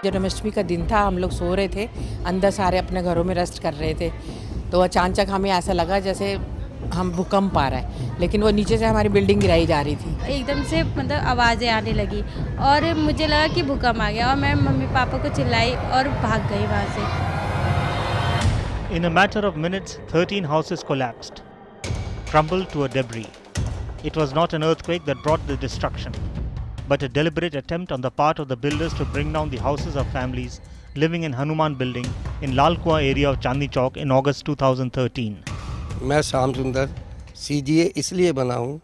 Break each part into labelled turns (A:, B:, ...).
A: जन्माष्टमी का दिन था, हम लोग सो रहे थे, अंदर सारे अपने घरों में रेस्ट कर रहे थे, तो अचानक हमें ऐसा लगा जैसे हम भूकंप आ रहा है, लेकिन वो नीचे से हमारी बिल्डिंग गिराई जा रही थी।
B: एकदम से मतलब आवाज़ें आने लगी और मुझे लगा कि भूकंप आ गया और मैं मम्मी पापा को चिल्लाई और भाग गई वहाँ से।
C: In a matter of minutes, 13 houses collapsed, crumbled to a debris. It was not an earthquake that brought the destruction, but a deliberate attempt on the part of the builders to bring down the houses of families living in Hanuman Building in Lal Kuan area of Chandni Chowk in August 2013.
D: मैं श्याम सुंदर CGA इसलिए बना हूँ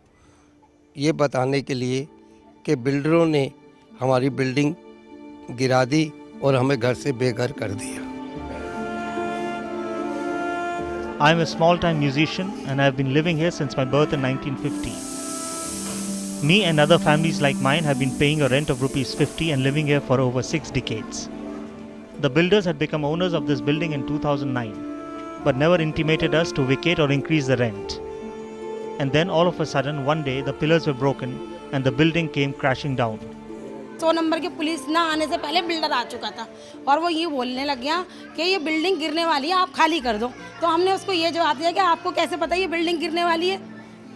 D: ये बताने के लिए कि बिल्डरों ने हमारी बिल्डिंग गिरा दी और हमें घर से बेघर कर दिया।
C: I am a small-time musician and I have been living here since my birth in 1950. Me and other families like mine have been paying a rent of rupees 50 and living here for over 6 decades. The builders had become owners of this building in 2009, but never intimated us to vacate or increase the rent. And then all of a sudden, one day, the pillars were broken and the building came crashing down.
E: 100 number की police ना आने से पहले builder आ चुका था और वो ये बोलने लग गया कि ये बिल्डिंग गिरने वाली है, आप खाली कर दो। तो हमने उसको ये जवाब दिया कि आपको कैसे पता ये बिल्डिंग गिरने वाली है?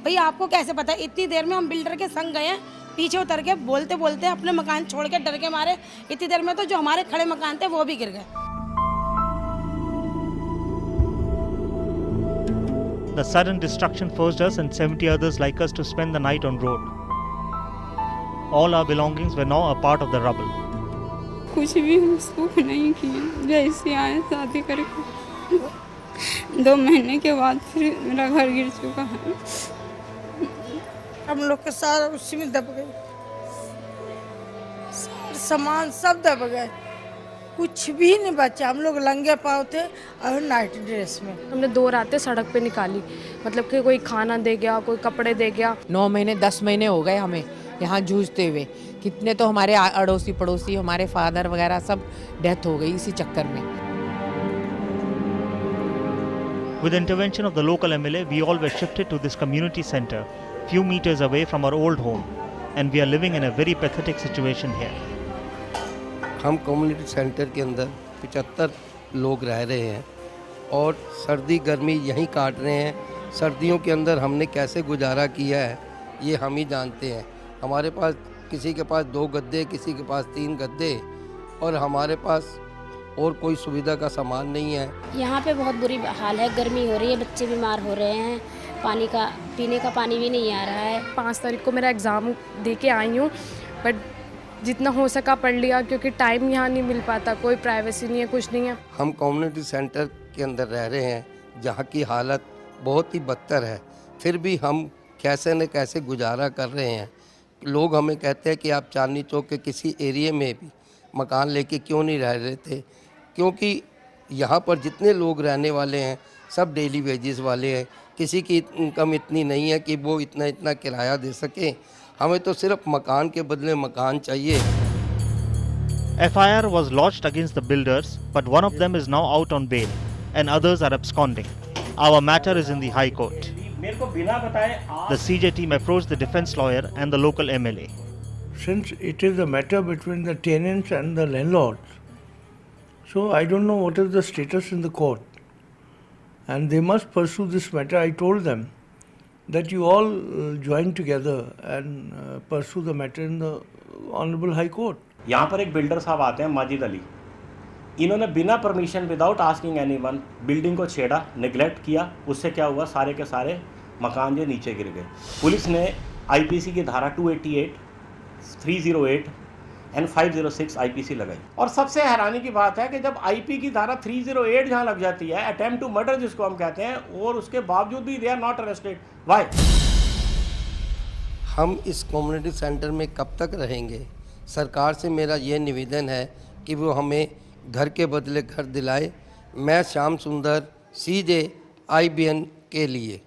E: भाई आपको कैसे पता? इतनी देर में हम बिल्डर के संग गए हैं, पीछे उतर के बोलते बोलते अपने मकान छोड़ के डर के मारे, इतनी देर में तो जो हमारे खड़े मकान थे वो भी गिर गए।
C: The sudden destruction forced us and 70 others like us to spend the night on road. All our belongings were now a part of the rubble.
F: कुछ भी सुख नहीं किए, जैसे आए शादी करके 2 महीने के बाद फिर मेरा घर गिर चुका है।
E: हम लोग के सारा उसी में दब गए, सामान सब दब गए, कुछ भी नहीं बचा। हम लोग लंगे पाँव थे और नाइट ड्रेस में।
G: हमने 2 रातें सड़क पे निकाली, मतलब कि कोई खाना दे गया, कोई कपड़े दे गया।
A: 9 महीने 10 महीने हो गए हमें यहाँ जूझते हुए। कितने तो हमारे अड़ोसी पड़ोसी, हमारे फादर वगैरह सब डेथ हो गई इसी चक्कर में।
C: With the intervention of the local MLA, we all were shifted to this community center, few meters away from our old home, and we are living in a very pathetic situation here.
D: हम community centre के अंदर 75 लोग रह रहे हैं और सर्दी गर्मी यहीं काट रहे हैं। सर्दियों के अंदर हमने कैसे गुजारा किया है ये हम ही जानते हैं। हमारे पास किसी के पास 2 गद्दे, किसी के पास 3 गद्दे और हमारे पास और कोई सुविधा का सामान नहीं है।
B: यहाँ पे बहुत बुरी हाल है, गर्मी हो रही है, बच्चे बीमार हो रहे हैं, पानी का पीने का पानी भी नहीं आ रहा है।
G: 5 तारीख को मेरा एग्ज़ाम दे के आई हूँ, बट जितना हो सका पढ़ लिया, क्योंकि टाइम यहाँ नहीं मिल पाता, कोई प्राइवेसी नहीं है, कुछ नहीं है।
D: हम कम्युनिटी सेंटर के अंदर रह रहे हैं जहाँ की हालत बहुत ही बदतर है, फिर भी हम कैसे न कैसे गुजारा कर रहे हैं। लोग हमें कहते हैं कि आप चांदनी चौक के किसी एरिया में भी मकान लेके क्यों नहीं रह रहे थे, क्योंकि यहाँ पर जितने लोग रहने वाले हैं सब डेली वेजेस वाले हैं। किसी की इनकम इतनी नहीं है कि वो इतना किराया दे सके। हमें तो सिर्फ मकान के बदले मकान चाहिए।
C: FIR was lodged against the builders, but one of them is now out on bail and others are absconding. Our matter is in the High Court. The CJ team approached the defense lawyer and the local MLA.
H: Since it is a matter between the tenants and the landlords, so I don't know what is the status in the court. And they must pursue this matter. I told them that you all join together and pursue the matter in the Honorable High Court.
I: यहाँ पर एक builder साहब आते हैं, माजिद अली। इन्होंने बिना permission, without asking anyone, building को छेड़ा, नेग्लेक्ट किया। उससे क्या हुआ, सारे के सारे मकान जो नीचे गिर गए। पुलिस ने IPC की धारा 288, 308 एंड 506 IPC लगाई। और सबसे हैरानी की बात है कि जब IP की धारा 308 जहाँ लग जाती है, अटेम्प्ट टू मर्डर जिसको हम कहते हैं, और उसके बावजूद भी they are not arrested. Why?
D: हम इस कम्युनिटी सेंटर में कब तक रहेंगे? सरकार से मेरा ये निवेदन है कि वो हमें घर के बदले घर दिलाए। मैं श्याम सुंदर CJ IBN के लिए।